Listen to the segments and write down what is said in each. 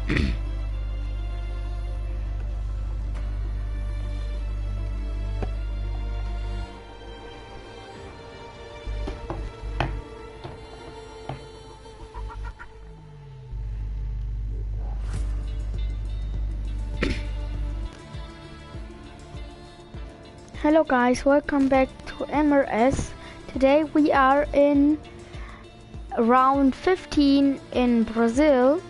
Hello guys, welcome back to MRS. Today we are in round 15 in Brazil.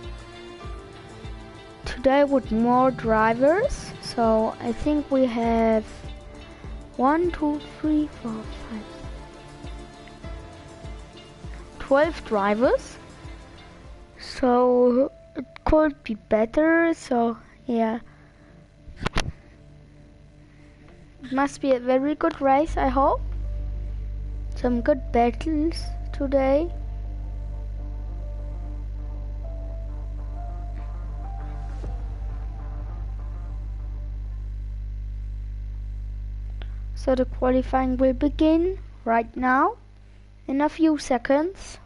Today with more drivers. So I think we have 1, 2, 3, 4, 5, 12 drivers. So it could be better, so yeah. It must be a very good race, I hope. Some good battles today. So the qualifying will begin right now in a few seconds.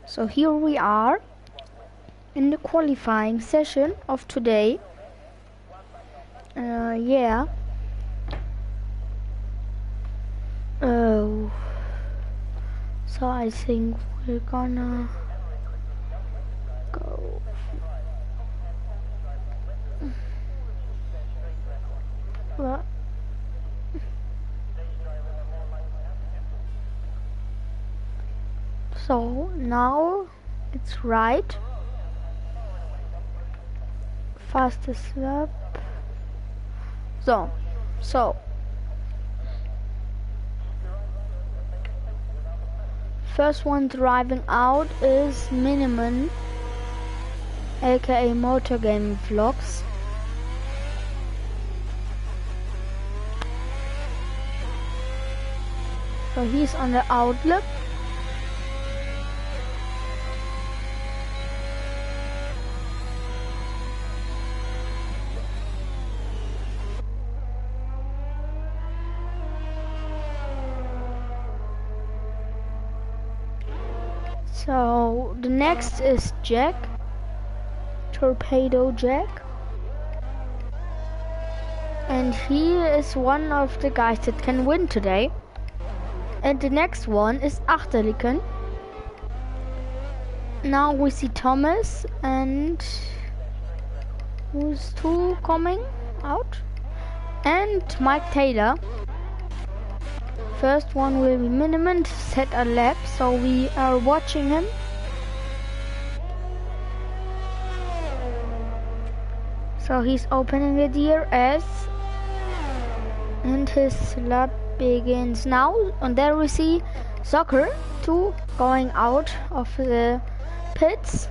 So here we are in the qualifying session of today. Yeah. Oh. So I think we're gonna go. What? So now it's right. Fastest lap. So first one driving out is Minimum, aka Motor Game Vlogs. So he's on the outlap. So the next is Jack, Torpedo Jack, and he is one of the guys that can win today. And the next one is Achterliken. Now we see Thomas and who's two coming out, and Mike Taylor. First one will be Minimum to set a lap, so we are watching him. So he's opening the DRS and his lap begins now. And there we see Soccer 2 going out of the pits.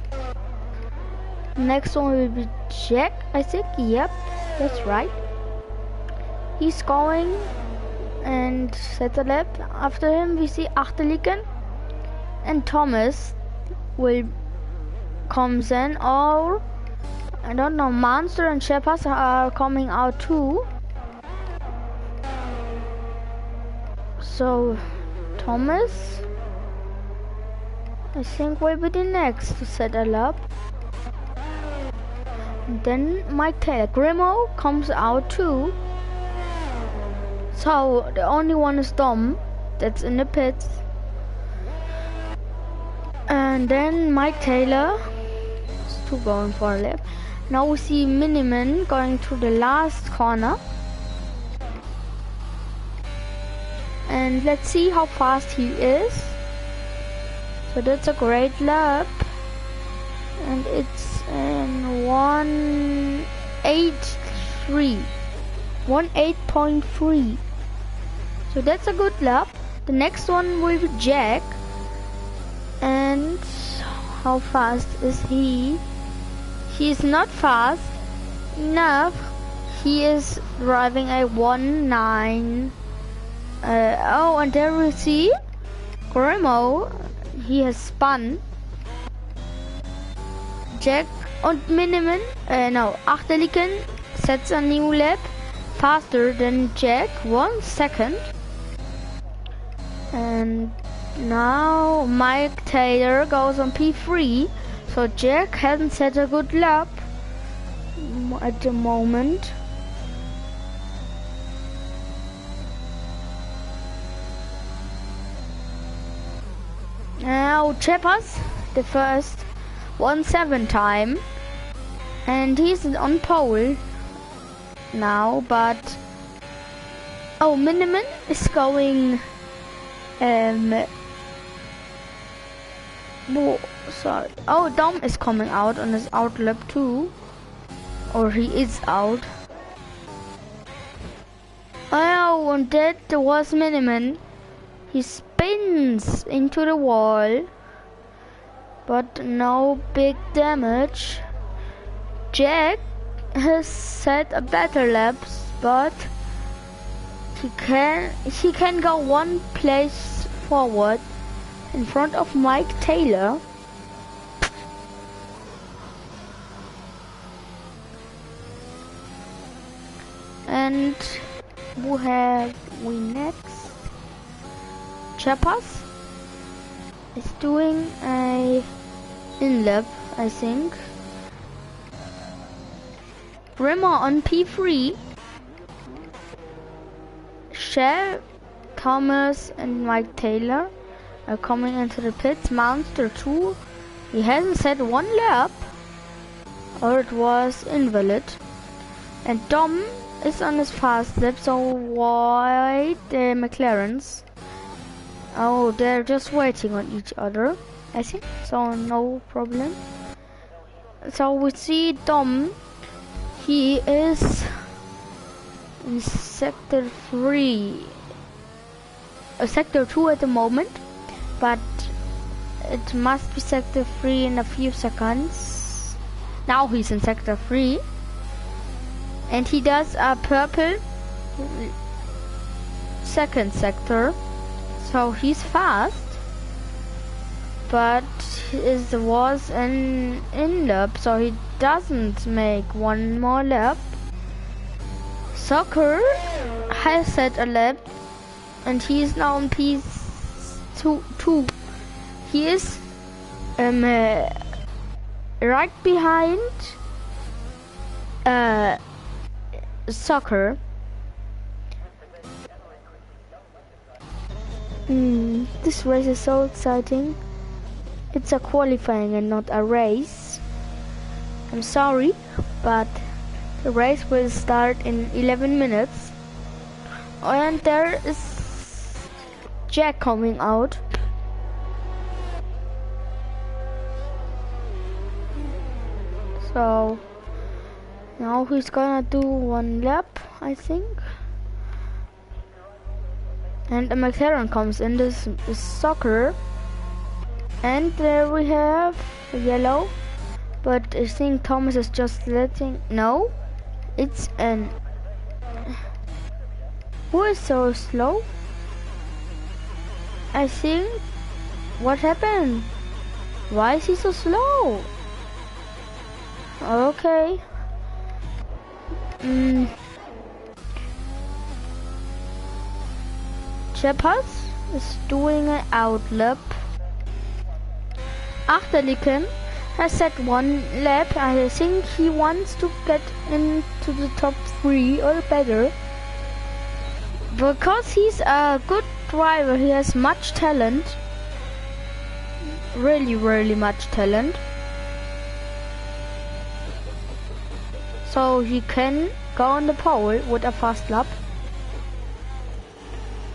Next one will be Jack, I think. Yep, that's right. He's going and set a lap. After him we see Achterliken and Thomas will comes in, or I don't know, Monster and Shepard are coming out too. So Thomas I think will be the next to set a lap. And then Mike Taylor. Grimo comes out too. So the only one is Dom that's in the pits. And then Mike Taylor is two going for a lap. Now we see Miniman going to the last corner. And let's see how fast he is. So that's a great lap. And it's in 1:8.3. 1:8.3. So that's a good lap. The next one will be Jack. And how fast is he? He is not fast enough. He is driving a 1.9. Oh, and there we see Grimo. He has spun. Jack und Miniman, no, Achterliken sets a new lap faster than Jack, 1 second. And now Mike Taylor goes on P3, so Jack hasn't set a good lap at the moment. Now Chepas, the first 1.7 time, and he's on pole now, but oh, Miniman is going sorry. Oh, Dom is coming out on his out lap too, or he is out. Oh, and that was Miniman. He spins into the wall, but no big damage. Jack has set a better laps, but he can go one place forward in front of Mike Taylor. And who have we next? Chepas is doing a in-lap, I think. Rimmer on P3. Shell, Thomas and Mike Taylor are coming into the pits. Monster 2, he hasn't set one lap, or it was invalid. And Dom is on his fast lap, so why the McLarens? Oh, they're just waiting on each other, I think, so no problem. So we see Dom, he is in sector 3, sector 2 at the moment, but it must be sector 3 in a few seconds. Now he's in sector 3, and he does a purple second sector. So he's fast, but it was an in-lap, so he doesn't make one more lap. Soccer has set a lap, and he is now on P2. He is right behind Soccer. This race is so exciting. It's a qualifying and not a race. I'm sorry, but the race will start in 11 minutes. And there is Jack coming out. So now he's gonna do one lap, I think. And a McLaren comes in. This is Soccer, and there we have yellow, but I think Thomas is just letting, no, it's an, who is so slow? I think, what happened? Why is he so slow? Okay. Chepas is doing an out lap. Achterliken has set one lap. I think he wants to get into the top 3 or better. Because he's a good driver, he has much talent. Really much talent. So he can go on the pole with a fast lap.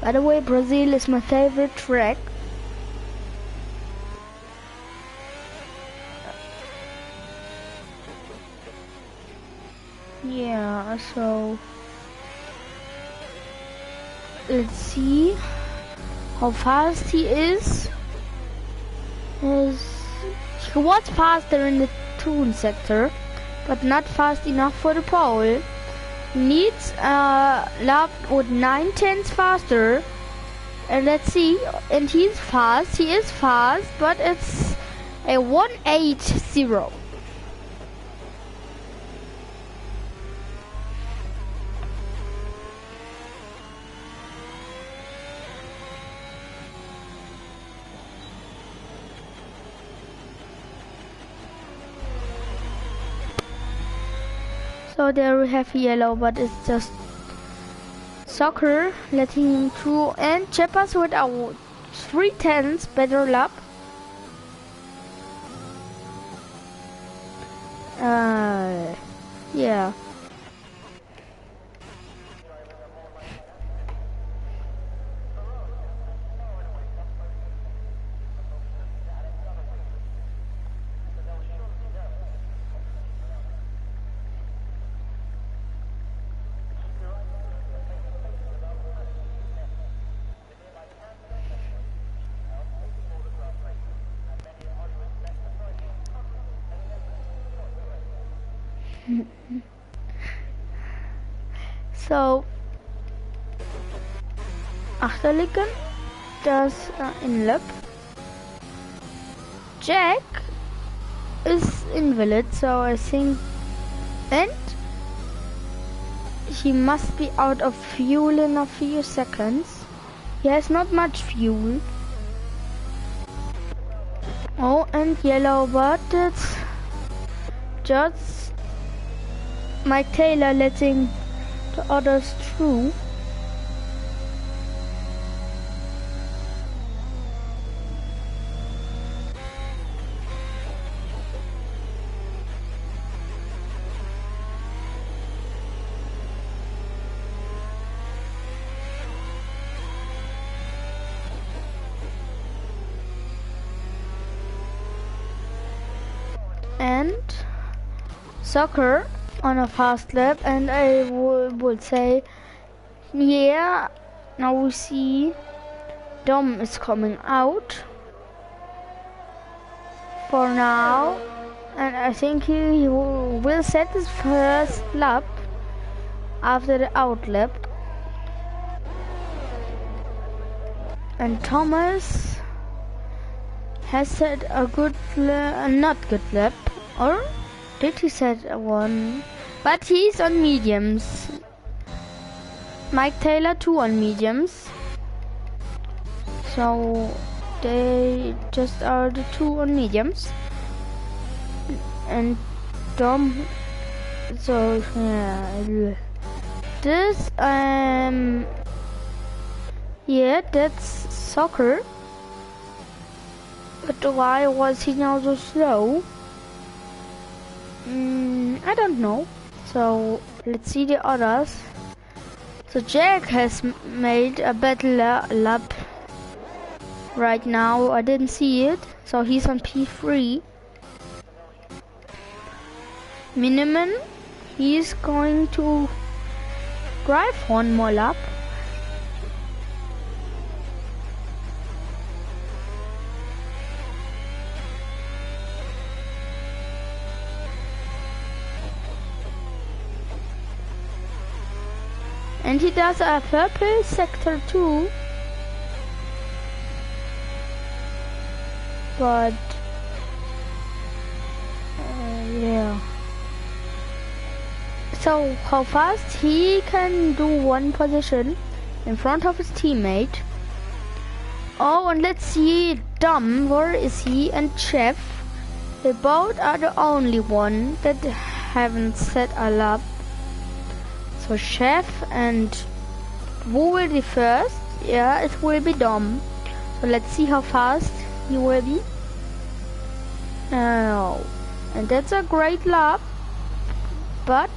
By the way, Brazil is my favorite track. Yeah, so let's see how fast he is. he was faster in the tool sector, but not fast enough for the pole. He needs a lap with 9/10 faster. And let's see, and he is fast, but it's a 180. So there we have yellow, but it's just soccer letting him through, and Chepas with a 3/10 better lap. Yeah. So, achterliggend, das inlap. Jack is invalid, so I think, and he must be out of fuel in a few seconds. He has not much fuel. Oh, and yellow, but it's just Mike Taylor letting the others through. And soccer on a fast lap, and I would say, yeah, now we see Dom is coming out for now, and I think he will set his first lap after the out lap. And Thomas has set a good not good lap, or did he set one? But he's on mediums. Mike Taylor too on mediums. So they just are the two on mediums. And Dom, so yeah, this yeah, that's soccer. But why was he now so slow? I don't know. So let's see the others. So Jack has made a better lap right now. I didn't see it. So he's on P3. Miniman, he's going to drive one more lap. And he does a purple sector too. But yeah. So how fast he can do one position in front of his teammate. Oh, and let's see Dom, where is he, and Chef. They both are the only one that haven't set a lap. So Chef, and who will be first? Yeah, it will be Dom. So let's see how fast he will be. Oh, and that's a great lap. But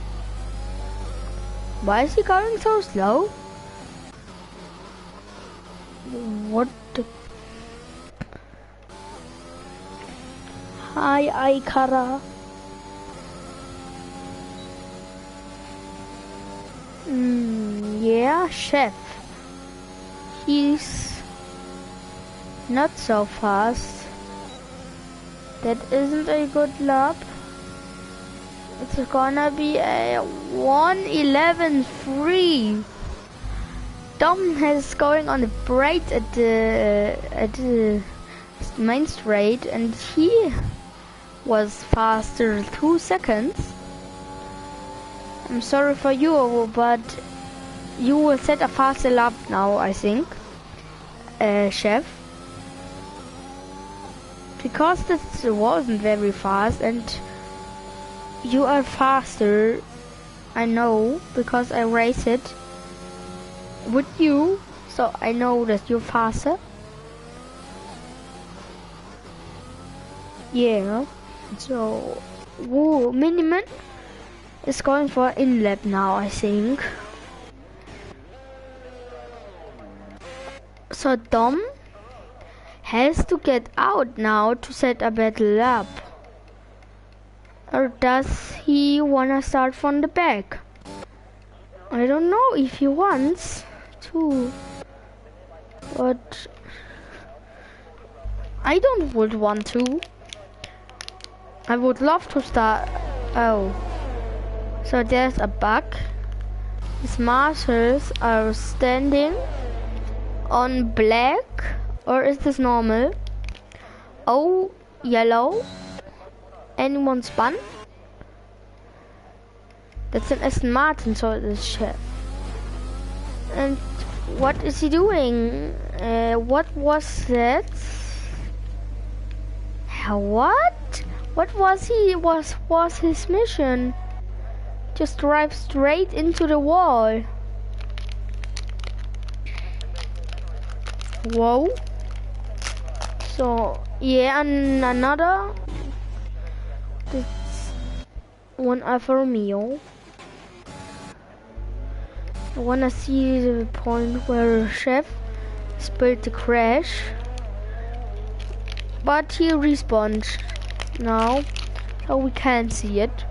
why is he going so slow? What the? Hi, Aikara. Yeah, Chef. He's not so fast. That isn't a good lap. It's gonna be a 1:11.3. Dom is going on the break at the main straight, and he was faster 2 seconds. I'm sorry for you, but you will set a faster lap now, I think, chef. Because this wasn't very fast, and you are faster, I know, because I race it with you, so I know that you're faster. Yeah, so Miniman is going for in-lap now, I think. So Dom has to get out now to set a better lap. Or does he wanna start from the back? I don't know if he wants to, but I don't would want to. I would love to start. Oh, so there's a bug. His marshals are standing on black, or is this normal? Oh, yellow. Anyone spun? That's an Aston Martin, so it is chef. And what is he doing? What was that? What? What was he? Was his mission? Just drive straight into the wall. Whoa. So yeah, and another. It's one Alfa Romeo. I wanna see the point where Chef spilled the crash, but he respawned now, so we can't see it.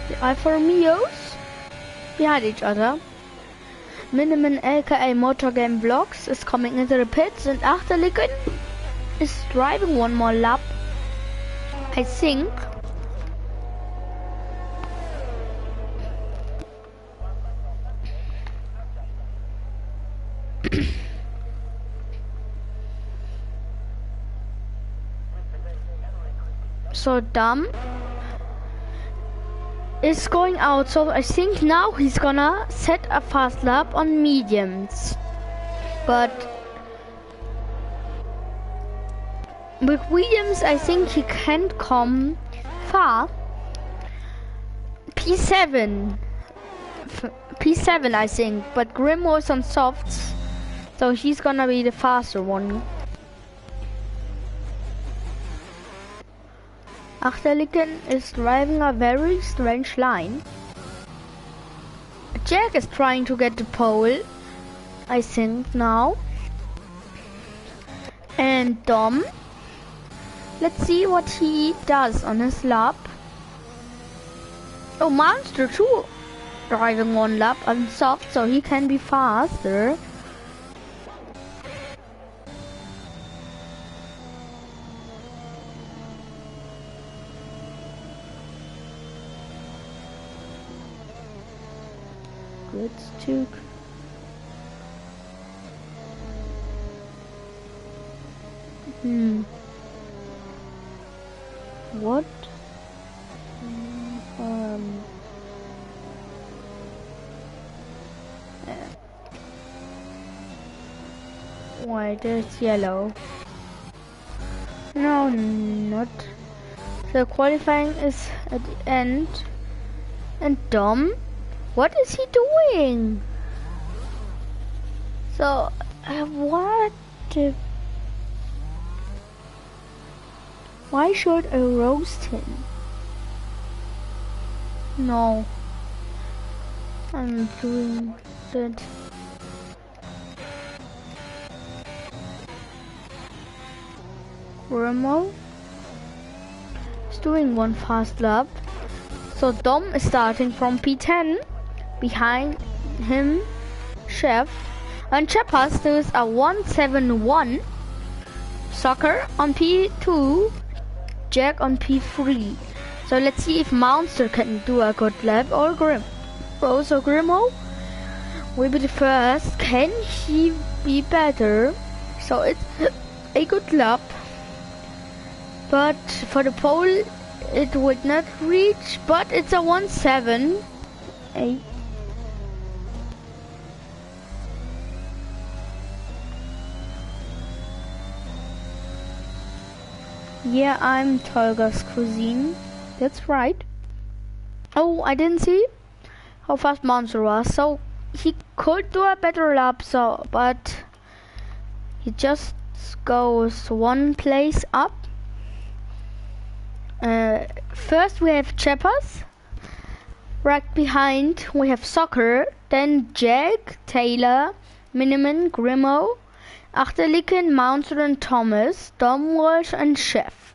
The Alfa Romeos behind each other. Miniman aka Motor Game Vlogs is coming into the pits, and Achterlicken is driving one more lap, I think. So Dom is going out, so I think now he's gonna set a fast lap on mediums. But with mediums I think he can't come far. P7 I think, but Grim was on softs, so he's gonna be the faster one. Achterlicken is driving a very strange line. Jack is trying to get the pole, I think now. And Dom, let's see what he does on his lap. Oh, Monster too driving one lap on soft, so he can be faster. Let's check. What? Why there's yellow? No, not. The qualifying is at the end. And Dom? What is he doing? So, what? Why should I roast him? No, I'm doing that. Remo is doing one fast lap. So Dom is starting from P10. Behind him, Chef. And Chepas does a 171. Soccer on P2. Jack on P3. So let's see if Monster can do a good lap or Grim. So Grimo will be the first. Can he be better? So it's a good lap. But for the pole it would not reach, but it's a 178. Yeah, I'm Tolga's cuisine. That's right. Oh, I didn't see how fast Monster was. So he could do a better lap, but he just goes one place up. First we have Chepas. Right behind we have Soccer, then Jack, Taylor, Miniman, Grimo, Achterlicken, Monster and Thomas, Dom, Walsh and Chef.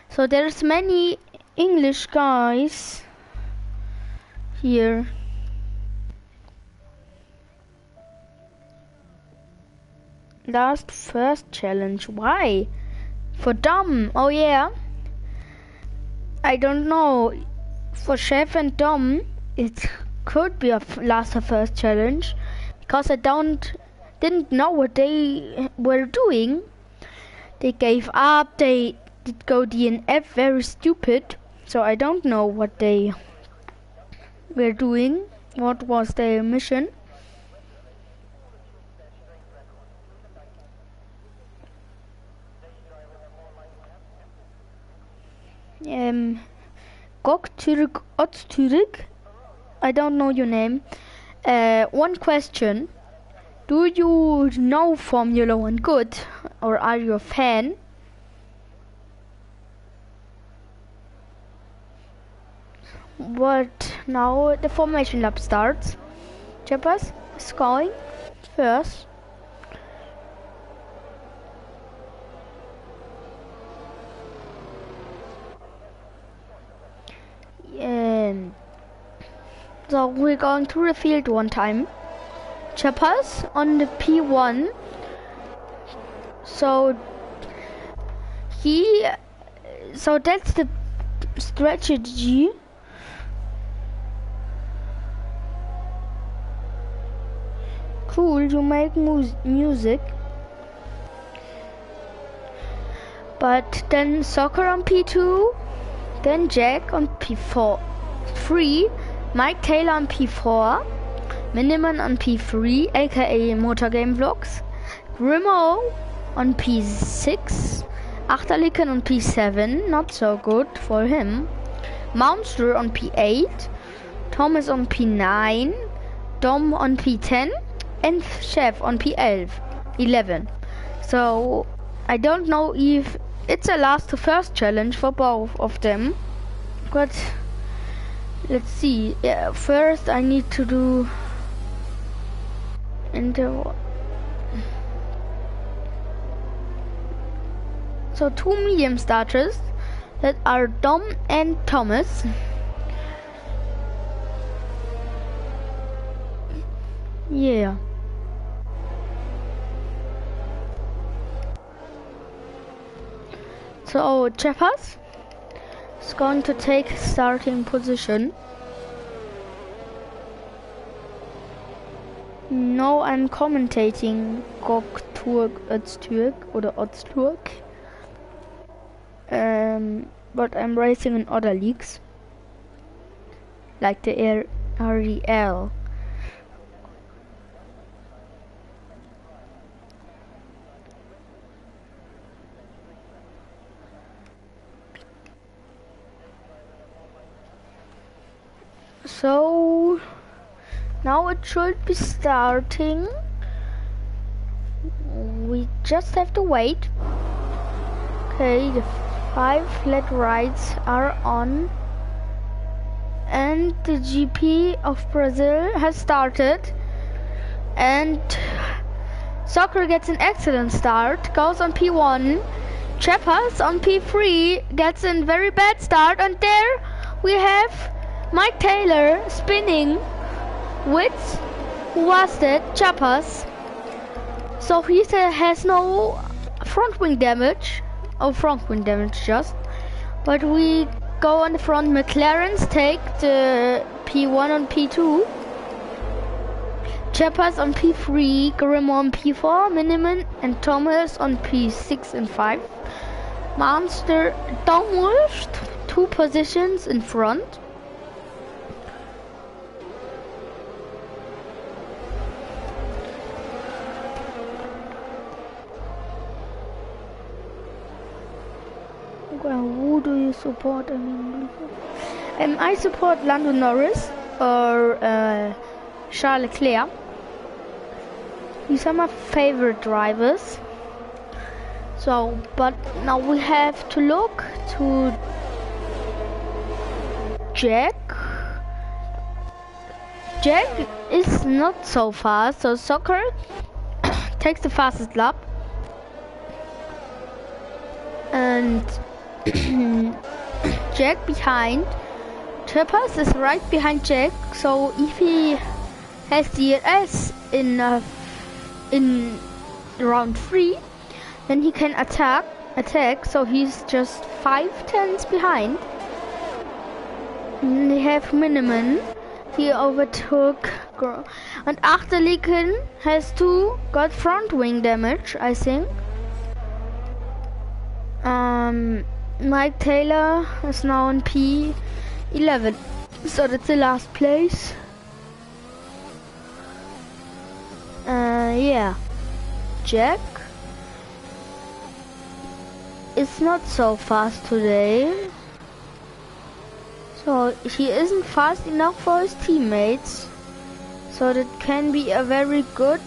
So there's many English guys here. Last first challenge. Why? For Dom. Oh yeah. I don't know. For Chef and Dom, it could be a last or first challenge because I didn't know what they were doing. They gave up. They did go DNF. Very stupid. So I don't know what they were doing. What was their mission? Göktürk Öztürk, I don't know your name. One question. Do you know Formula 1 good? Or are you a fan? But now the formation lap starts. Chepas is going first. So we're going to the field one time. Chepas on the P1. So that's the strategy. Cool, you make music. But then Soccer on P2, then Jack on P4, 3, Mike Taylor on P4, Miniman on P3, aka Motor Game Vlogs, Grimo on P6, Achterlicken on P7, not so good for him, Monster on P8, Thomas on P9, Dom on P10, and Chef on P11. So I don't know if it's a last to first challenge for both of them, but let's see. Yeah, first I need to do interval. So 2 medium starters that are Dom and Thomas. Yeah. So Chepas is going to take starting position. No, I'm commentating Göktürk Öztürk oder Öztürk. But I'm racing in other leagues, like the REL. So now it should be starting. We just have to wait. Okay, the 5 flat rides are on, and the GP of Brazil has started, and Soccer gets an excellent start, goes on P1. Cheppers on P3 gets a very bad start, and there we have Mike Taylor spinning with, who was that? Cheppers. So he has no front wing damage, front wing damage just, but we go on the front. McLaren's take the P1 on P2. Cheppers on P3, Grimm on P4, Miniman and Thomas on P6 and 5. Monster almost 2 positions in front. Well, who do you support? I support Lando Norris or Charles Leclerc. These are my favorite drivers. So, but now we have to look to Jack. Jack is not so fast, so Soccer takes the fastest lap. And Jack behind. Cheppers is right behind Jack, so if he has DRS in round 3, then he can attack, so he's just 5 tenths behind. And they have Miniman. He overtook, and Achterliken has got front wing damage, I think. Mike Taylor is now on P11, so that's the last place. Yeah, Jack is not so fast today, so he isn't fast enough for his teammates, so that can be a very good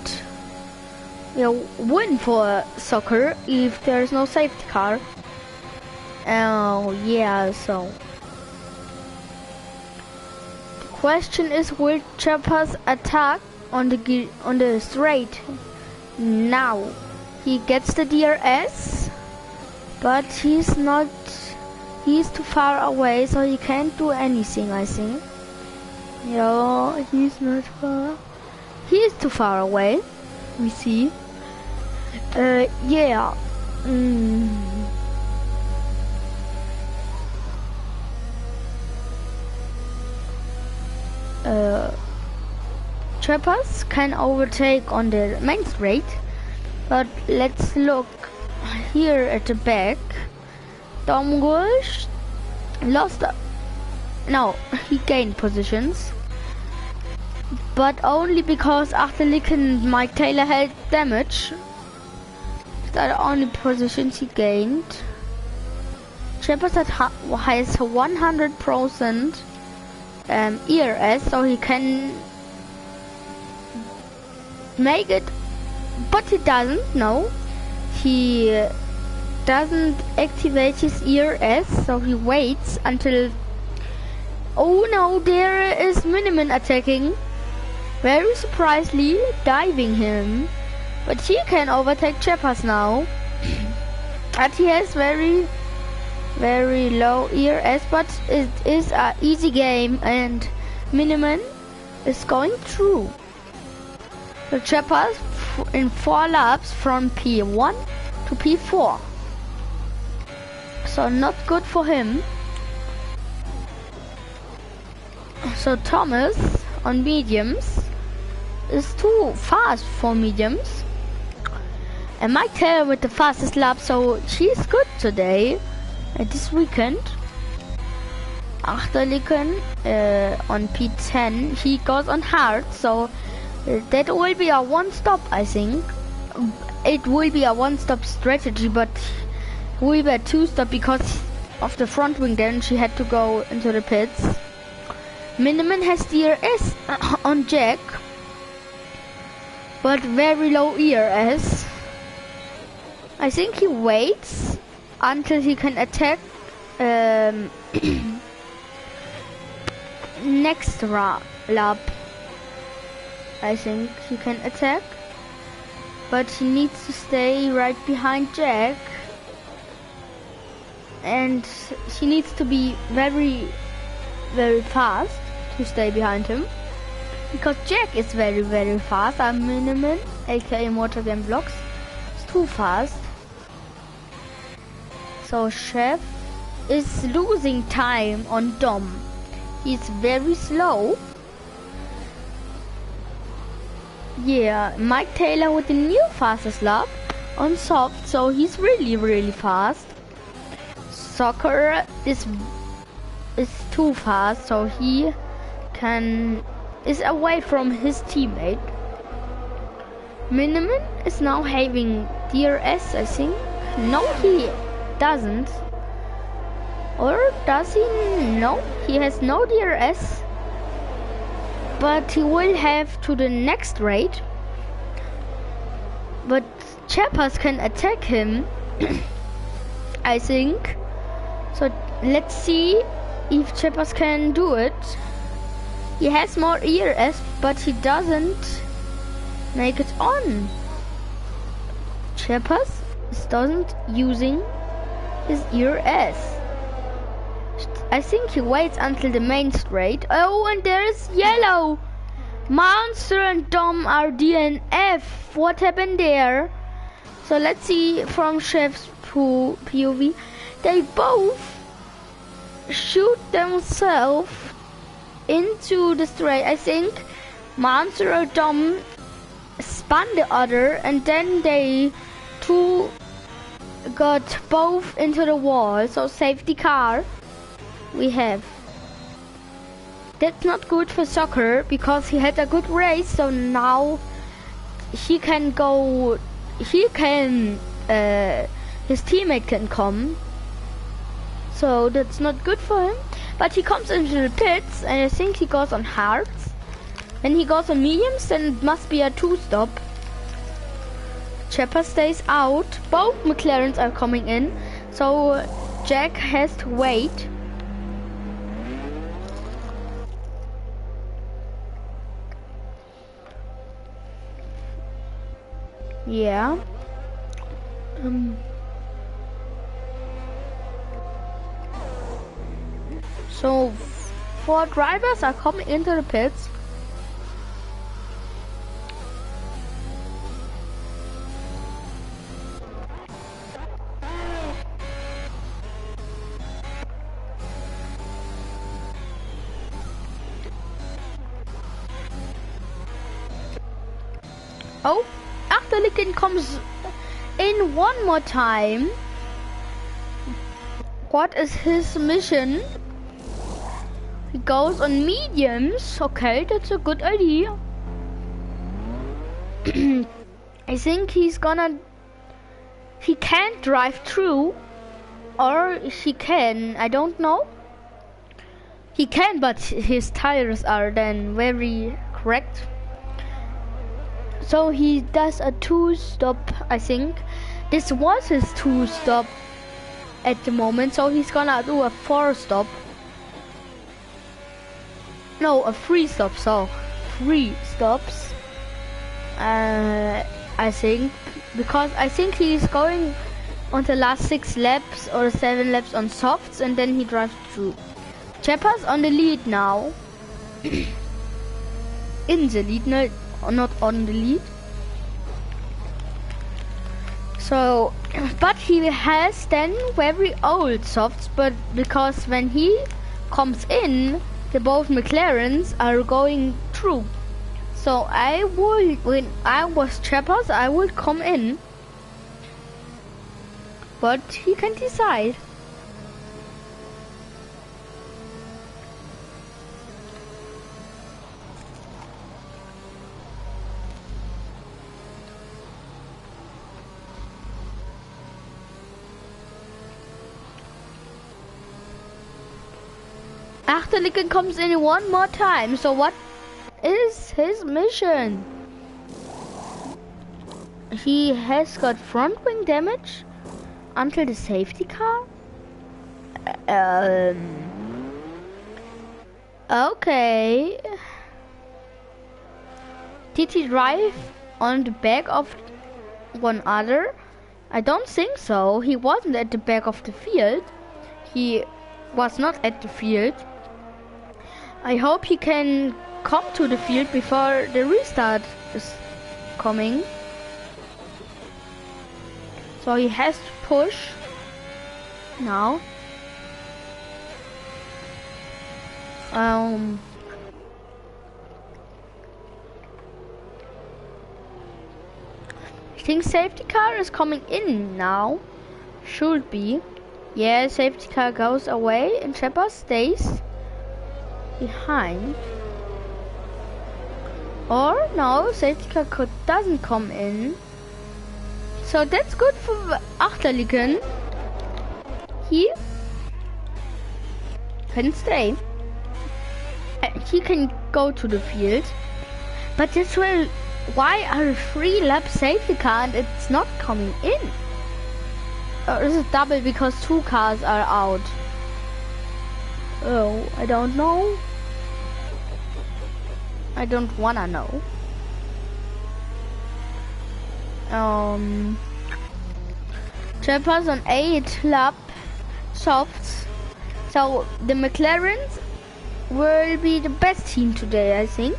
win for Soccer if there's no safety car. Oh yeah, so the question is, will Cheppers attack on the straight? Now he gets the DRS, but he's too far away, so he can't do anything, I think. Yeah, he's not far. He is too far away, we see. Yeah. Cheppers can overtake on the main straight, but let's look here at the back. Domgush he gained positions, but only because Achterliken and Mike Taylor had damage. Those are the only positions he gained. Cheppers has 100% ERS, so he can make it, but he doesn't. No, he doesn't activate his ERS, so he waits until. Oh no, there is Miniman attacking, very surprisingly diving him, but he can overtake Cheppers now. But he has very low ERS, but it is an easy game and Miniman is going through. So Cheppers in 4 laps from P1 to P4. So not good for him. So Thomas on mediums is too fast for mediums. And Mike Taylor with the fastest lap, so she's good today. This weekend. Achterliken on P10, he goes on hard, so that will be a one-stop, I think. It will be a one-stop strategy, but we were 2-stop because of the front wing damage. He had to go into the pits. Miniman has DRS on Jack, but very low ERS. I think he waits until he can attack next lap. I think he can attack, but he needs to stay right behind Jack, and he needs to be very, very fast to stay behind him, because Jack is very, very fast. I'm Miniman, aka Motor Game Blocks. It's too fast. So Chef is losing time on Dom. He's very slow. Yeah, Mike Taylor with the new fastest lap on soft, so he's really, really fast. Soccer is too fast, so he is away from his teammate. Miniman is now having DRS, I think. No, he doesn't. Or does he? No, he has no DRS. But he will have to the next raid. But Chappers can attack him, I think. So let's see if Chappers can do it. He has more ERS, but he doesn't make it on. Chappers doesn't using his ERS. I think he waits until the main straight. Oh, and there's yellow. Monster and Dom are DNF. What happened there? So let's see from Chef's POV. They both shoot themselves into the straight. I think Monster or Dom spun the other, and then they two got both into the wall. So safety car. We have. That's not good for Soccer because he had a good race, so now he can go. His teammate can come, so that's not good for him. But he comes into the pits, and I think he goes on hards. When he goes on mediums, then it must be a 2-stop. Chopper stays out. Both McLarens are coming in, so Jack has to wait. Yeah. So 4 drivers are coming into the pits. Oh, Achterlicken comes in one more time. What is his mission? He goes on mediums. Okay, that's a good idea. I think he can't drive through, or he can, I don't know. He can, but his tires are then very correct. So he does a 2-stop, I think. This was his 2-stop at the moment, so he's gonna do a 4-stop. No, a 3-stop, so 3 stops. I think, because I think he's going on the last 6 laps or 7 laps on softs, and then he drives through. Chapper's on the lead now. In the lead, no, not on the lead. So, but he has then very old softs, but because when he comes in, the both McLarens are going through. So I would, when I was Chappers, I would come in, but he can decide. Achterlicken comes in one more time. So what is his mission? He has got front wing damage until the safety car. Okay. Did he drive on the back of one other? I don't think so. He wasn't at the back of the field. He was not at the field. I hope he can come to the field before the restart is coming. So he has to push now. I think safety car is coming in now. Should be. Yeah, safety car goes away and Shepard stays behind. Or no, safety car doesn't come in. So that's good for Achterlichen. He can stay. He can go to the field. But this will... Why are 3 lap safety car and it's not coming in? Or is it double because 2 cars are out? Oh, I don't know. I don't wanna know. Trappers on 8 lap softs. So the McLarens will be the best team today, I think.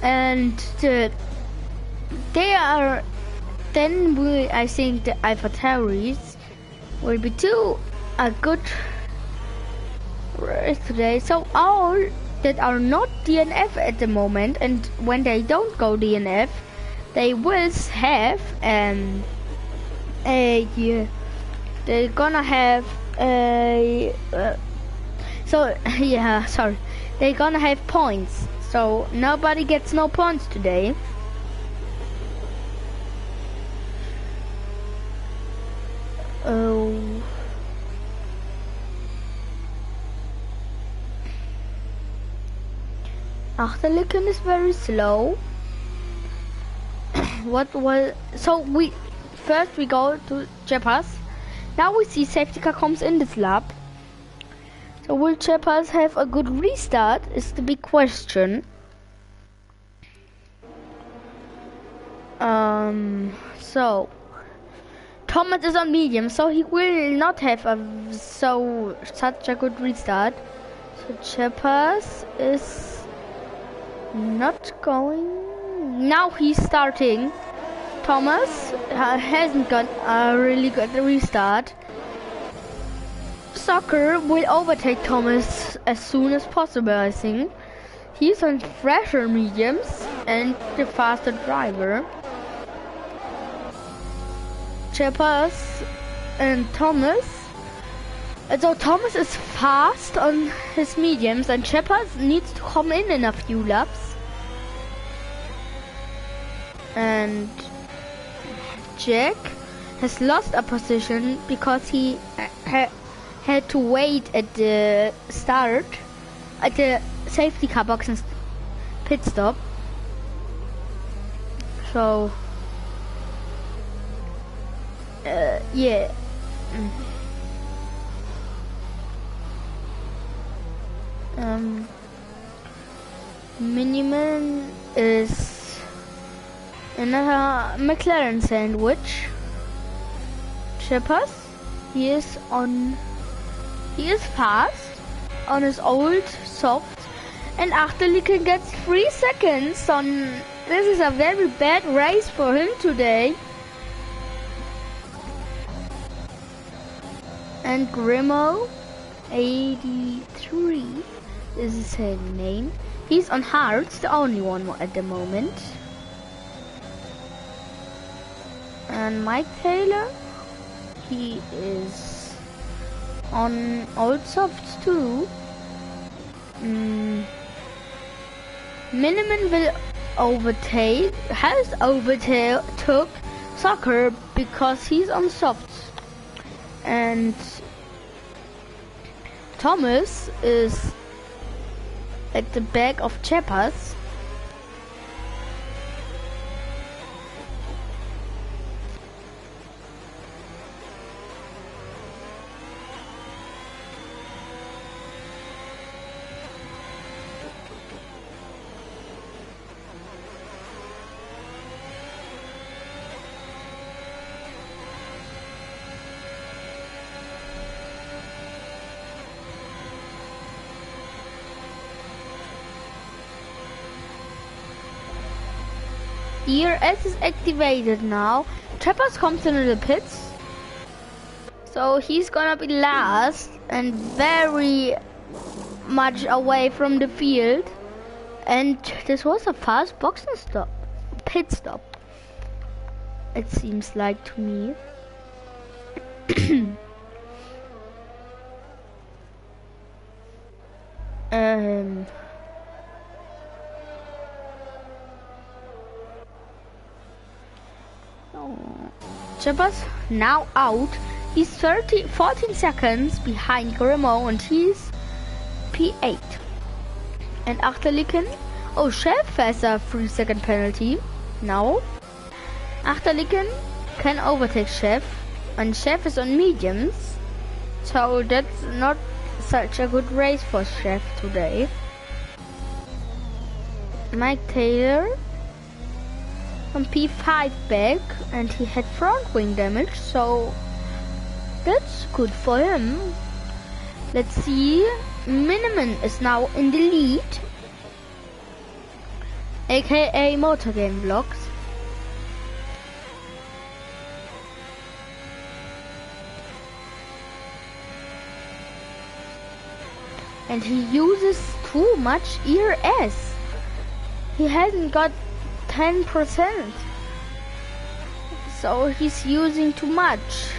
And they are... Then I think the AlphaTauris will be too a good race today. So all that are not DNF at the moment, and when they don't go DNF, they will have they're gonna have a so yeah, sorry, they're gonna have points. So nobody gets no points today. Oh. Achterlichen is very slow. What was... So we go to Chepas. Now we see safety car comes in this lap. So will Chepas have a good restart is the big question. So Thomas is on medium, so he will not have such a good restart. So Chepas is not going. Now he's starting. Thomas hasn't got a really good restart. Soccer will overtake Thomas as soon as possible, I think. He's on fresher mediums and the faster driver. Chepas and Thomas. So Thomas is fast on his mediums and Chepas needs to come in a few laps. And Jack has lost a position because he had to wait at the start, at the safety car box and pit stop. So, yeah. Miniman is another McLaren sandwich. Chepas, he is fast on his old soft, and Achterlichen gets 3 seconds on. This is a very bad race for him today. And Grimo 83 is his name. He's on hards, the only one at the moment. And Mike Taylor, he is on old softs too. Miniman will has overtook Soccer because he's on softs. And Thomas is at the back of Chepas. ERS is activated now. Trappers comes into the pits. So he's gonna be last and very much away from the field. And this was a fast boxing stop. Pit stop. It seems like to me. Chippers now out. He's 14 seconds behind Grimo and he's P8. And Achterliken. Oh, Chef has a 3-second penalty. Now. Achterliken can overtake Chef. And Chef is on mediums. So that's not such a good race for Chef today. Mike Taylor on P5 back and he had front wing damage, so that's good for him. Let's see. Miniman is now in the lead, aka Motor Game Vlogs. And he uses too much ERS. He hasn't got 10%. So he's using too much.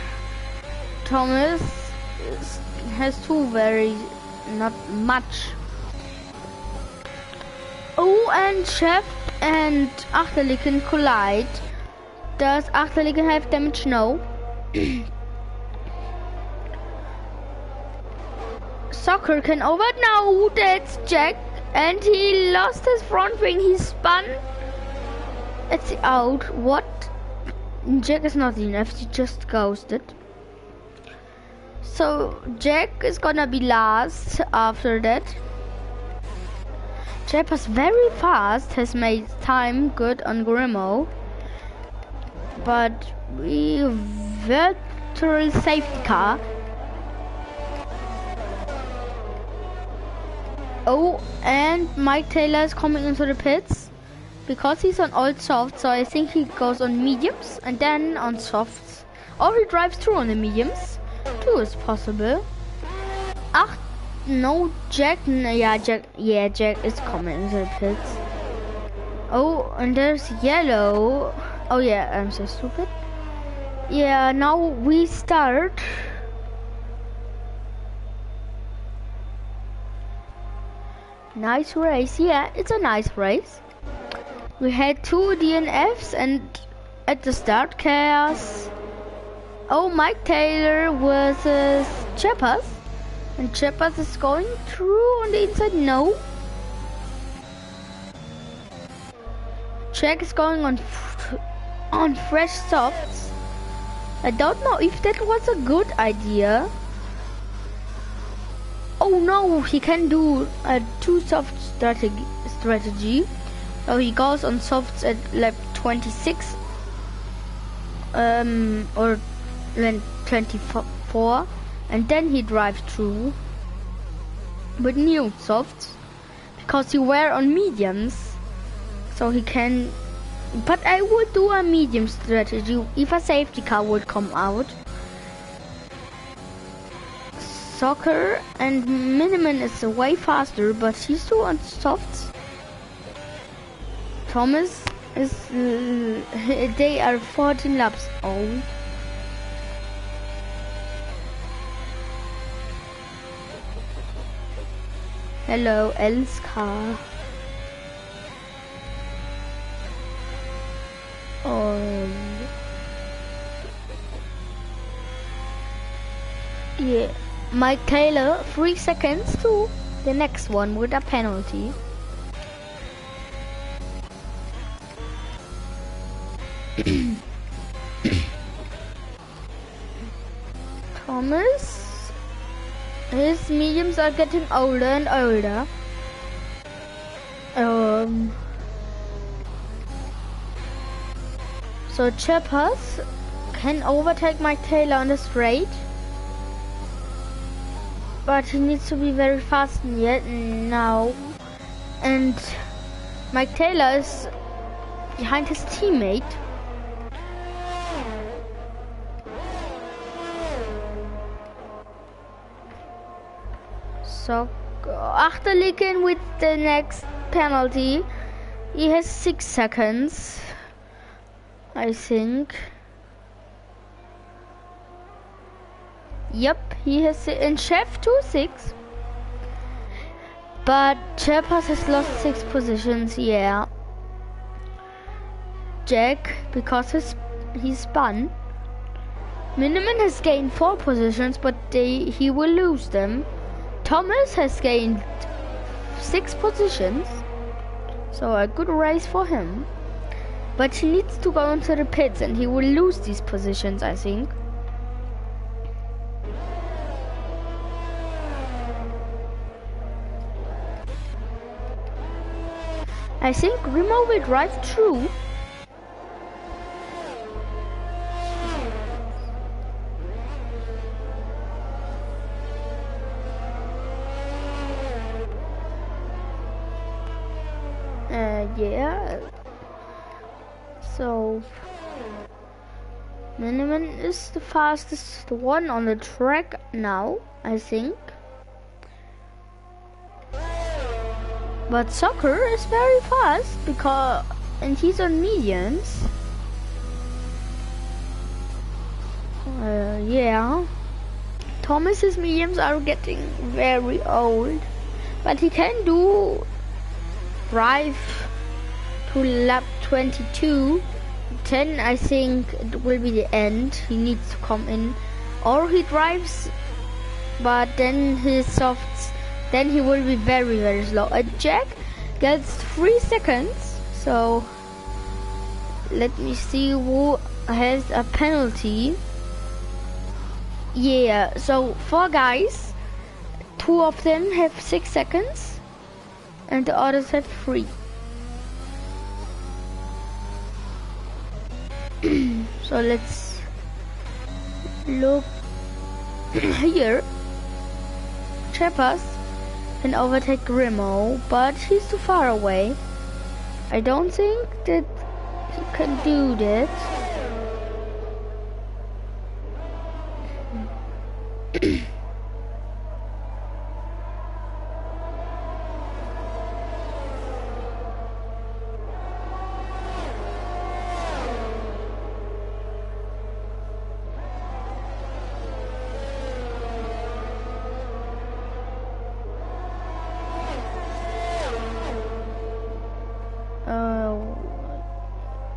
Thomas has too very not much. Oh, and Chef and Achterliken collide. Does Achterliken have damage? No. Soccer can over. No, that's Jack. And he lost his front wing. He spun. It's out. What? Jack is not enough. He just ghosted. So Jack is gonna be last after that. Jack was very fast. Has made time good on Grimo. But we virtual safety car. Oh, and Mike Taylor is coming into the pits because he's on old soft, so I think he goes on mediums and then on softs, or he drives through on the mediums. Too is possible. Ach, no, Jack. Jack is coming into the pits. Oh, and there's yellow. Oh yeah, I'm so stupid. Yeah, now we start. Nice race. Yeah, it's a nice race. We had 2 DNFs and at the start chaos. Oh, Mike Taylor versus Chippers. And Chippers is going through on the inside. No. Jack is going on fresh softs. I don't know if that was a good idea. Oh no, he can do a 2 soft strategy. So he goes on softs at lap 26 or then 24, and then he drives through with new softs because he were on mediums, so he can. But I would do a medium strategy if a safety car would come out. Soccer and Miniman is way faster, but he's still on softs. Thomas is they are 14 laps old. Hello, Elska. Yeah, Mike Taylor 3 seconds to the next one with a penalty. Thomas, his mediums are getting older and older. So Chippers can overtake Mike Taylor on the straight, but he needs to be very fast now. And Mike Taylor is behind his teammate. So Achterliken with the next penalty. He has 6 seconds, I think. Yep, he has, and Chef 2-6. But Chepas has lost 6 positions, yeah. Jack, because he spun. Miniman has gained 4 positions, but he will lose them. Thomas has gained 6 positions, so a good race for him. But he needs to go into the pits and he will lose these positions, I think. I think Remo will drive through. Yeah. So Miniman is the fastest one on the track now, I think. But Soccer is very fast and he's on mediums. Yeah. Thomas's mediums are getting very old, but he can drive to lap 22. 10, I think it will be the end. He needs to come in, or he drives, but then his softs. Then he will be very, very slow. And Jack gets 3 seconds. So let me see who has a penalty. Yeah, so 4 guys, 2 of them have 6 seconds and the others have 3. So let's look here. Chepas can overtake Remo, but he's too far away. I don't think that he can do that.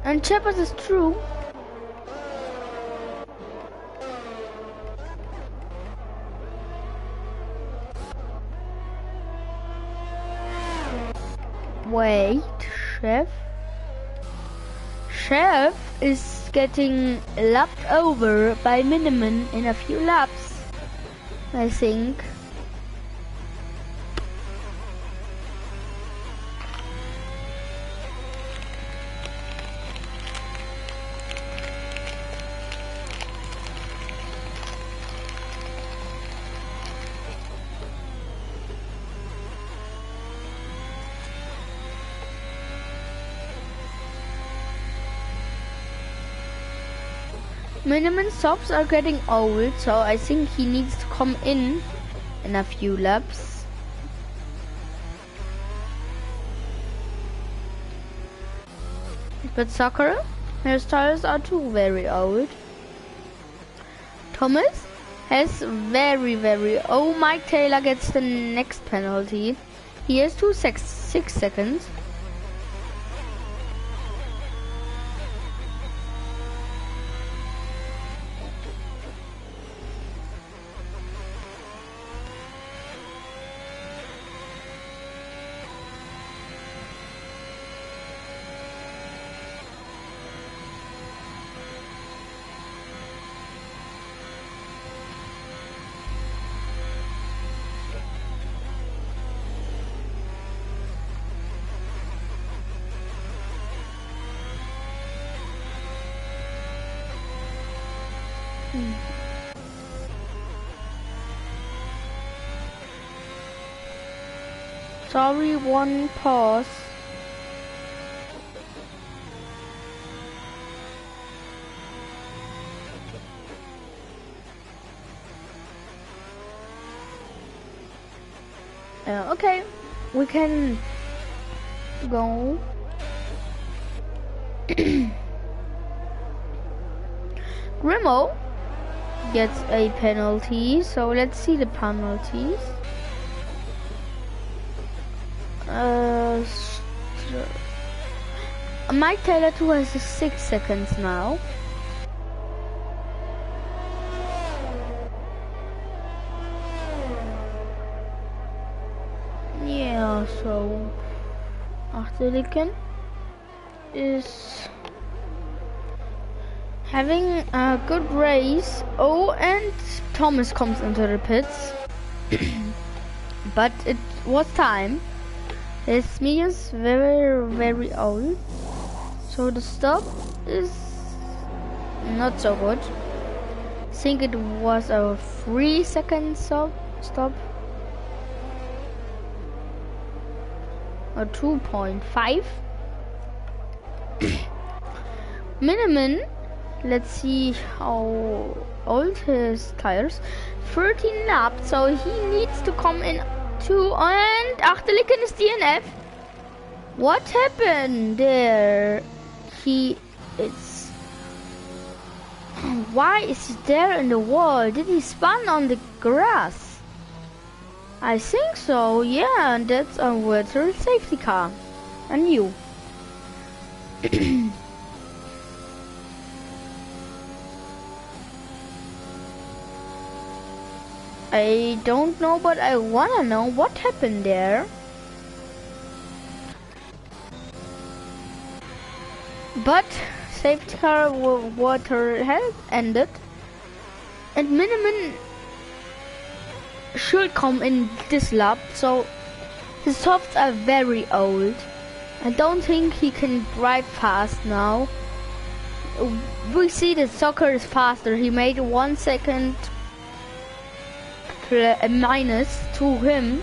And Chepas is true. Wait, Chef is getting lapped over by Miniman in a few laps, I think. Miniman softs are getting old, so I think he needs to come in a few laps. But Sakura, his tires are too very old. Thomas has very. Oh, Mike Taylor gets the next penalty. He has 6 seconds. Sorry, one pause. Okay, we can go. Grimo gets a penalty, so let's see the penalties. Mike Taylor 2 has 6 seconds now. Yeah, so Achterliken is having a good race. Oh, and Thomas comes into the pits. But it was time. This me is very, very old. So the stop is not so good. I think it was a 3-second stop. Or 2.5. Miniman, let's see how old his tires. 13 laps, so he needs to come in too. And Achterliken is DNF. What happened there? Why is he there in the wall? Did he spun on the grass? I think so, yeah, and that's a virtual safety car. A new. I don't know, but I wanna know what happened there. But safety car water has ended, and Miniman should come in this lap, so his softs are very old. I don't think he can drive fast now. We see that soccer is faster. He made 1 second minus to him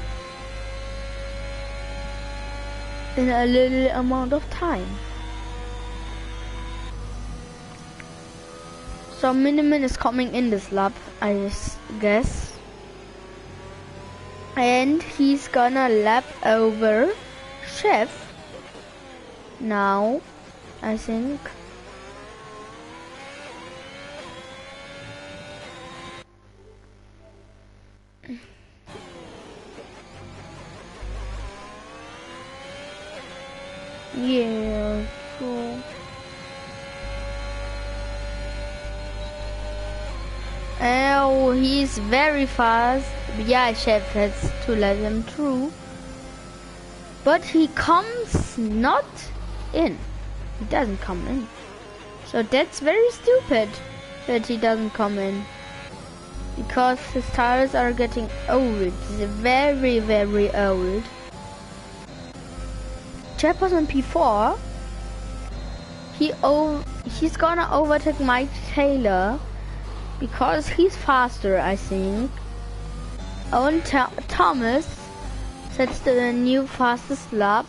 in a little amount of time. So Miniman is coming in this lap, I guess. And he's gonna lap over Chef now, I think. Yeah, so oh, he's very fast. Yeah, Chef has to let him through. But he comes not in. He doesn't come in. So that's very stupid that he doesn't come in. Because his tires are getting old. They're very, very old. Chef was on P4. He's gonna overtake Mike Taylor. Because he's faster, I think. Owen Thomas sets the new fastest lap.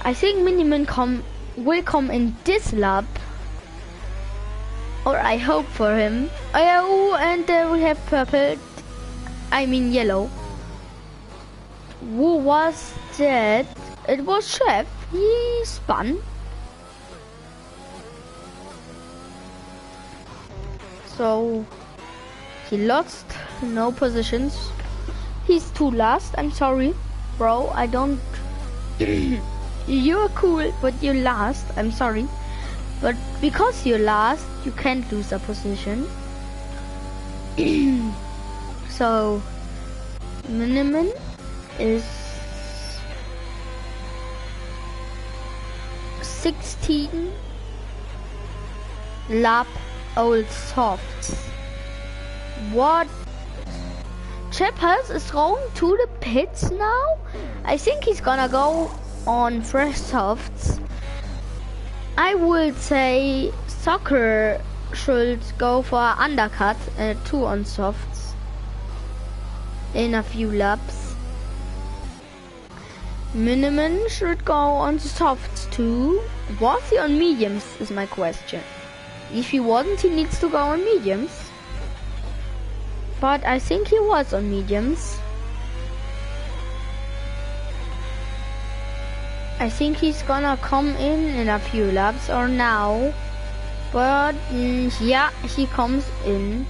I think Miniman will come in this lap. Or I hope for him. Oh, and there we have purple. I mean yellow. Who was that? It was Chef. He spun. So he lost no positions. He's too last. I'm sorry, bro. I don't. You're cool, but you last. I'm sorry, but because you last, you can't lose a position. So Miniman is 16 lap old softs. What? Cheppers is going to the pits now? I think he's gonna go on fresh softs. I would say Soccer should go for undercut 2 on softs in a few laps. Miniman should go on the softs to... Was he on mediums is my question. If he wasn't, he needs to go on mediums. But I think he was on mediums. I think he's gonna come in a few laps or now. But yeah, he comes in.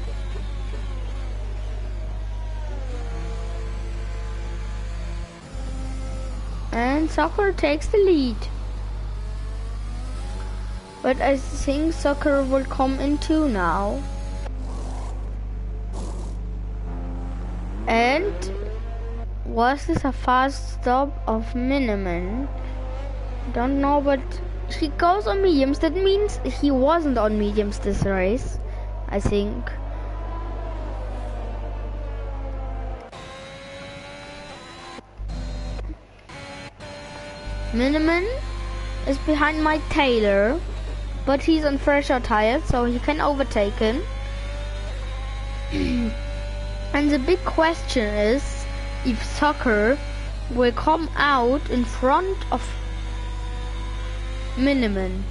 And Soccer takes the lead. But I think Soccer will come in too now. And was this a fast stop of Miniman? Don't know, but he goes on mediums. That means he wasn't on mediums this race, I think. Miniman is behind Mike Taylor, but he's on fresher tires, so he can overtake him. And the big question is if Soccer will come out in front of Miniman.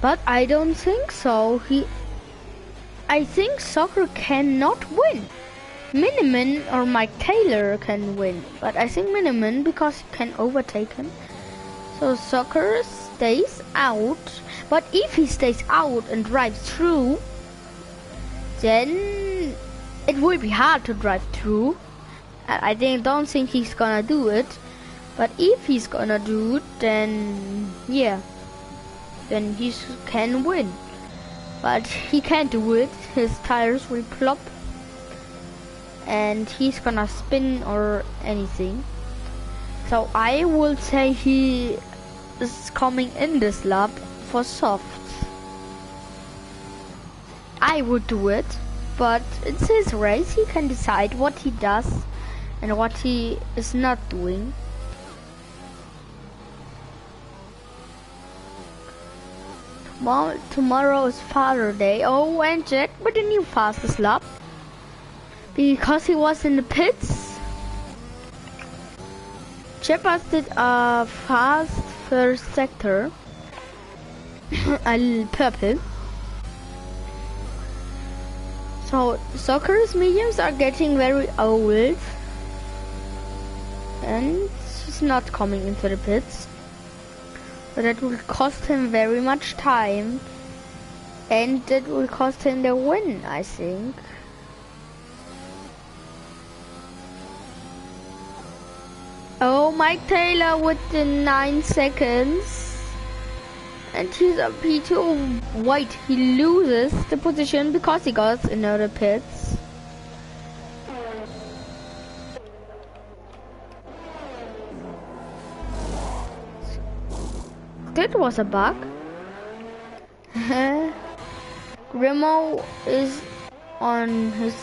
But I don't think so. I think Soccer cannot win. Miniman or Mike Taylor can win, but I think Miniman because he can overtake him. So Soccer stays out, but if he stays out and drives through, then it will be hard to drive through. I don't think he's gonna do it, but if he's gonna do it, then yeah, then he can win. But he can't do it, his tires will plop and he's gonna spin or anything. So I will say he is coming in this lap for softs. I would do it, but it's his race. He can decide what he does and what he is not doing. Tomorrow is Father's Day. Oh, and Jack with the new fastest lap. Because he was in the pits. Shepard did a fast first sector. A purple. So Soccer's mediums are getting very old. And he's not coming into the pits. But that will cost him very much time. And that will cost him the win, I think. Oh, Mike Taylor with the 9 seconds. And he's a P2. Wait, he loses the position because he goes into the pits. That was a bug. Remo is on his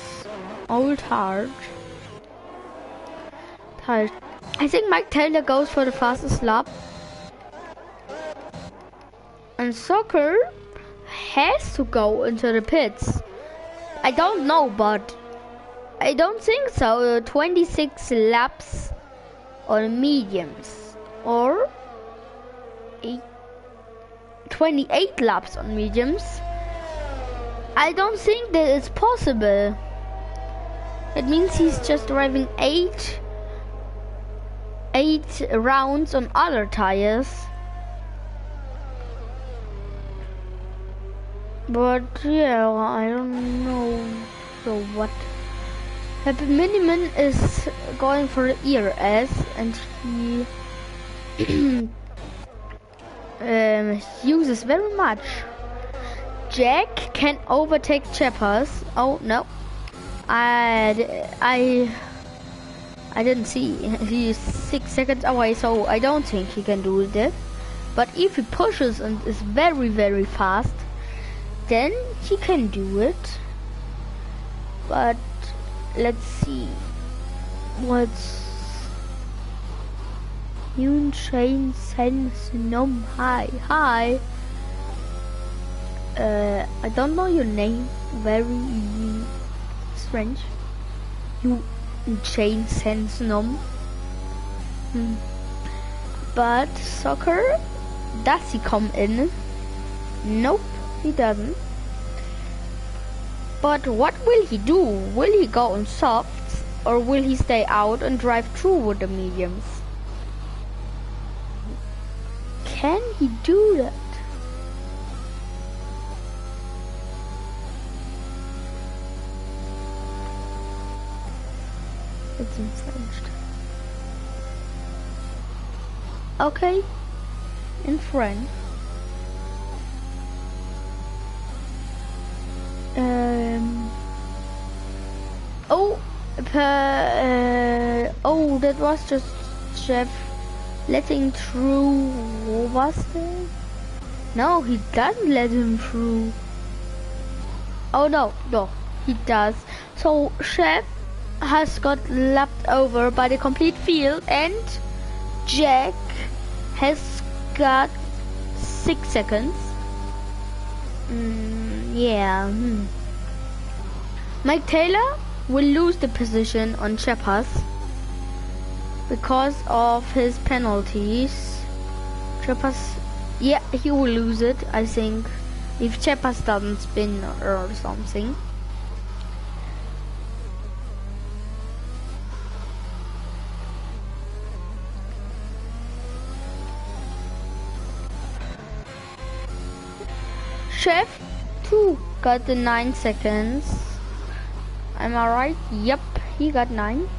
old hard. I think Mike Taylor goes for the fastest lap. And Soccer has to go into the pits. I don't know, but I don't think so. 26 laps on mediums. Or 28 laps on mediums. I don't think that it's possible. It means he's just driving 8 rounds on other tires. But yeah, I don't know. So what? Happy Miniman is going for the ERS and he uses very much. Jack can overtake Cheppers. Oh no, I didn't see. He is 6 seconds away, so I don't think he can do that. But if he pushes and is very, very fast, then he can do it. But let's see. What's Yun Shane Sense Nom Hi. Hi. I don't know your name. Very strange. You Chain Sense Nom. But soccer, does he come in? Nope, he doesn't. But what will he do? Will he go on softs or will he stay out and drive through with the mediums? Can he do that? It's in French. Okay, in French. Oh, that was just Chef letting through. What was that? No, he doesn't let him through. Oh no, he does. So Chef has got lapped over by the complete field, and Jack has got 6 seconds. Yeah. Mike Taylor will lose the position on Chepas because of his penalties. Chepas, yeah, he will lose it, I think, if Chepas doesn't spin or something. Chef 2 got the 9 seconds. Am I right? Yep, he got 9.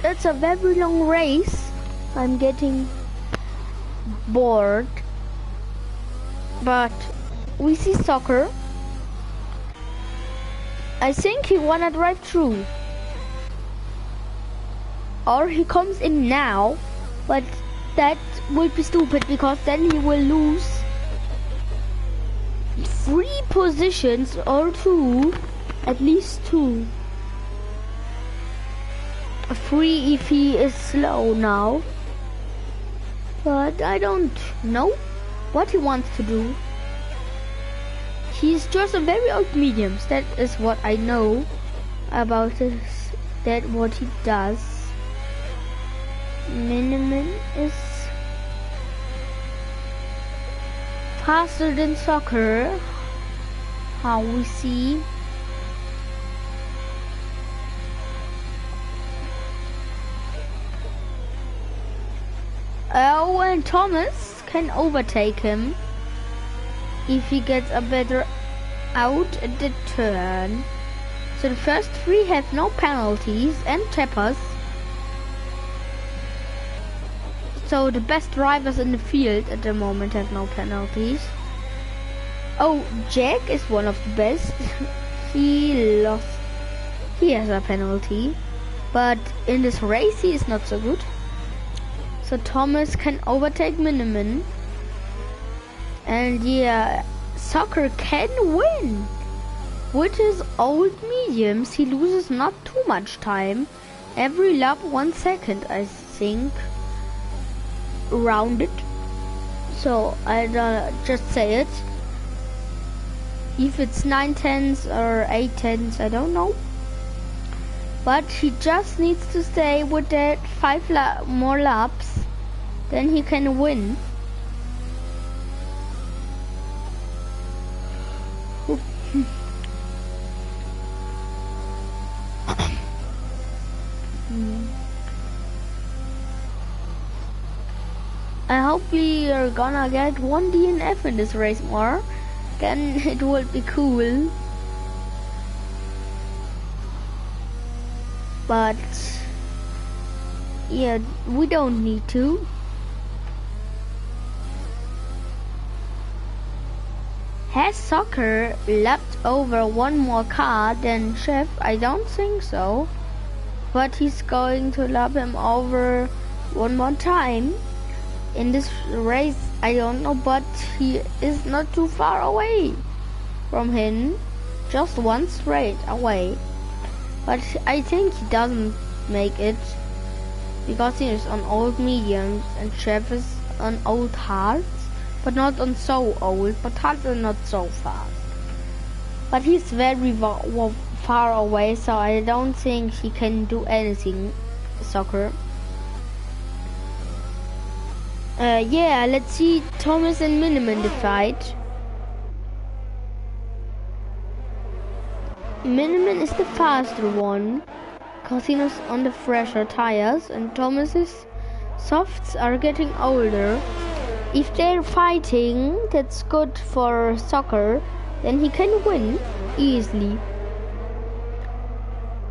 It's a very long race. I'm getting bored. But we see soccer. I think he wanna drive through. Or he comes in now, but that would be stupid because then he will lose 3 positions or 2, at least 2. 3 if he is slow now. But I don't know what he wants to do. He's just a very old mediums. That is what I know about this. That what he does. Minimum is faster than soccer. How we see. Oh, and Thomas can overtake him if he gets a better out at the turn. So the first 3 have no penalties and tappers. So the best drivers in the field at the moment have no penalties. Oh, Jack is one of the best. He lost. He has a penalty. But in this race he is not so good. So Thomas can overtake Miniman. And yeah, soccer can win. With his old mediums, he loses not too much time. Every lap 1 second, I think. Rounded. So I just say it. If it's 9/10 or 8/10, I don't know. But he just needs to stay with that 5 more laps, then he can win. I hope we are gonna get 1 DNF in this race more. Then it will be cool. But yeah, we don't need to. Has soccer lapped over 1 more car than Chef? I don't think so. But he's going to lap him over 1 more time. In this race, I don't know, but he is not too far away from him. Just 1 straight away. But I think he doesn't make it because he is on old mediums and Chef is on old hards, but not on so old, but hards are not so fast. But he's very far away, so I don't think he can do anything. Soccer. Yeah, let's see Thomas and Miniman the fight. Miniman is the faster one, cause he was on the fresher tires, and Thomas's softs are getting older. If they're fighting, that's good for soccer, then he can win easily.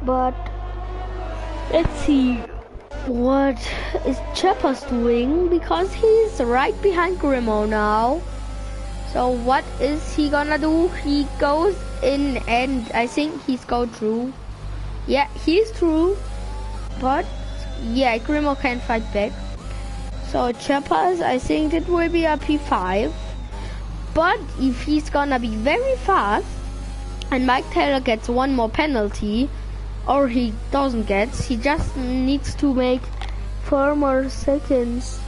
But let's see what is Chopper's doing, because he's right behind Grimo now. So what is he gonna do? He goes in, and I think he's go through. Yeah, he's through. But yeah, Grimo can fight back. So Chopper's, I think it will be a P5. But if he's gonna be very fast and Mike Taylor gets one more penalty, or he doesn't get, he just needs to make 4 more seconds.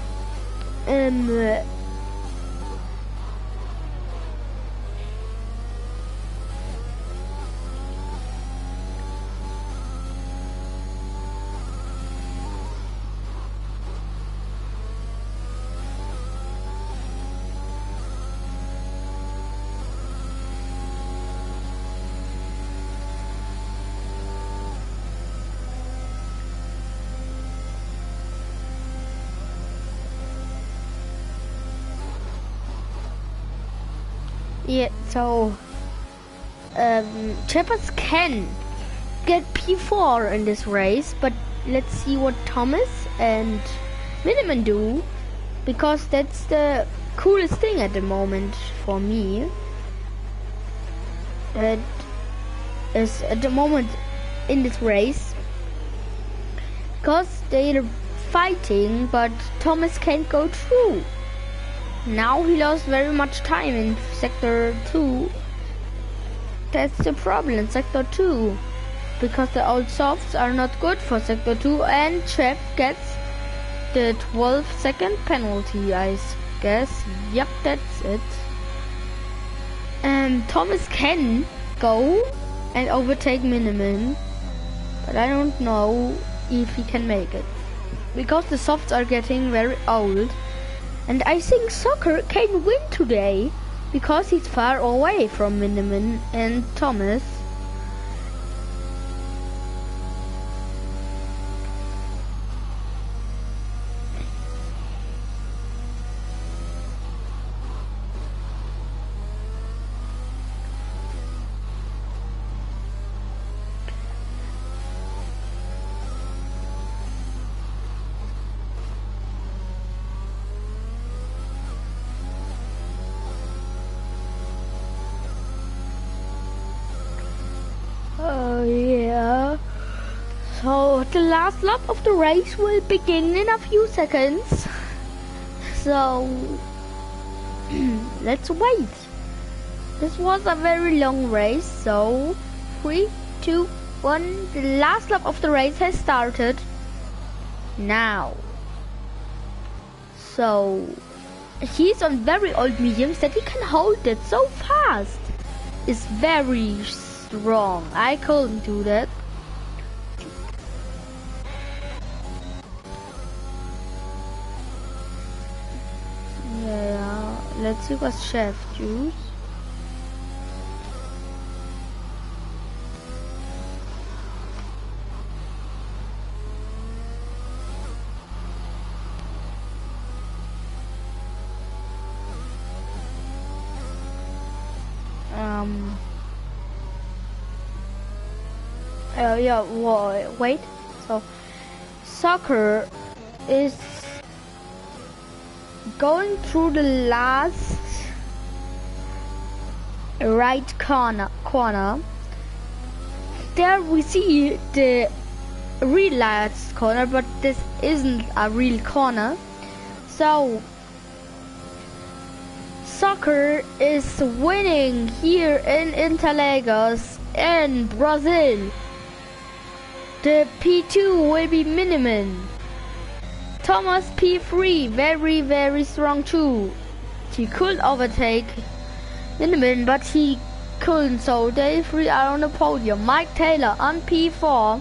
Yeah, so Chippers can get P4 in this race, but let's see what Thomas and Miniman do, because that's the coolest thing at the moment for me. That is at the moment in this race, because they're fighting, but Thomas can't go through. Now he lost very much time in Sector 2. That's the problem in Sector 2. Because the old softs are not good for Sector 2, and Chef gets the 12-second penalty, I guess. Yep, that's it. Thomas can go and overtake Miniman, but I don't know if he can make it. Because the softs are getting very old. And I think Soccer can win today, because he's far away from Miniman and Thomas. So the last lap of the race will begin in a few seconds. So let's wait. This was a very long race. So 3, 2, 1. The last lap of the race has started now. So he's on very old mediums that he can hold it so fast. It's very strong. I couldn't do that. Yeah, let's see what Chef choose. Yeah, wait. So, Soccer is going through the last right corner. There we see the real last corner, but this isn't a real corner. So, Soccer is winning here in Interlagos in Brazil. The P2 will be Miniman. Thomas P3, very strong too. He could overtake Miniman, but he Schön, so they three are on the podium. Mike Taylor on P4.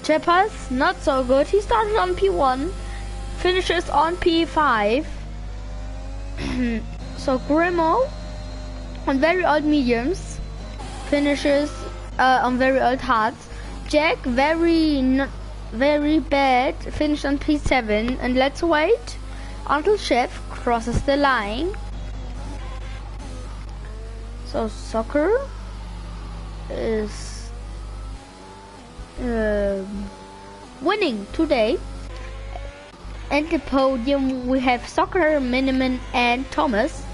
Chepas, not so good. He started on P1, finishes on P5. So Grimo on very old mediums, finishes on very old hards. Jack very bad, finished on P7. And let's wait until Chef crosses the line. So Soccer is winning today. At the podium we have Soccer, Miniman and Thomas.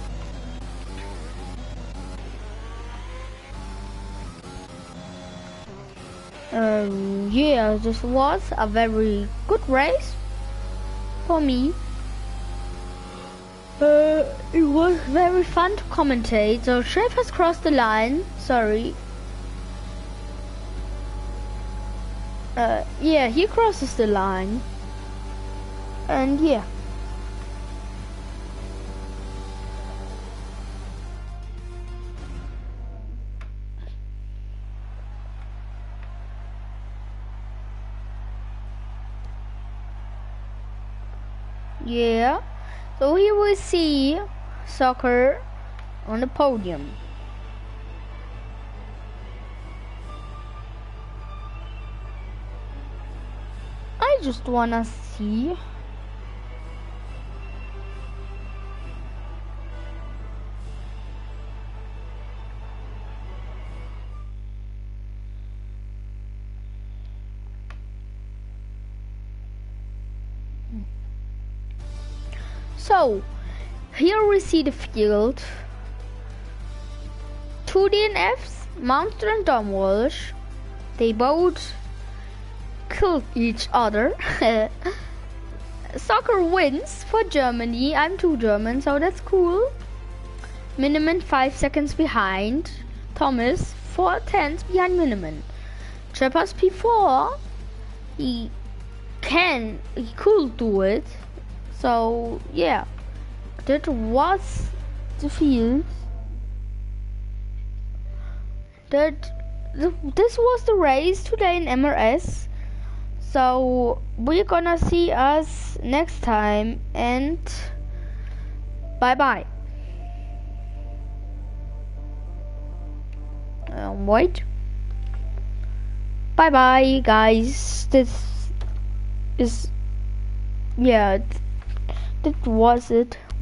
Yeah, this was a very good race for me. It was very fun to commentate. So Chef has crossed the line. Sorry. Yeah, he crosses the line. And yeah. Yeah. So here we see Soccer on the podium. I just wanna see. So, here we see the field. 2 DNFs, Monster and Dom Walsh. They both killed each other. Soccer wins for Germany. I'm too German, so that's cool. Miniman 5 seconds behind. Thomas 4 tenths behind Miniman. Treppers P4. He could do it. So yeah, that was the field. This was the race today in MRS. So we're gonna see us next time, and bye bye. Wait. Bye bye, guys. This is, yeah, that was it.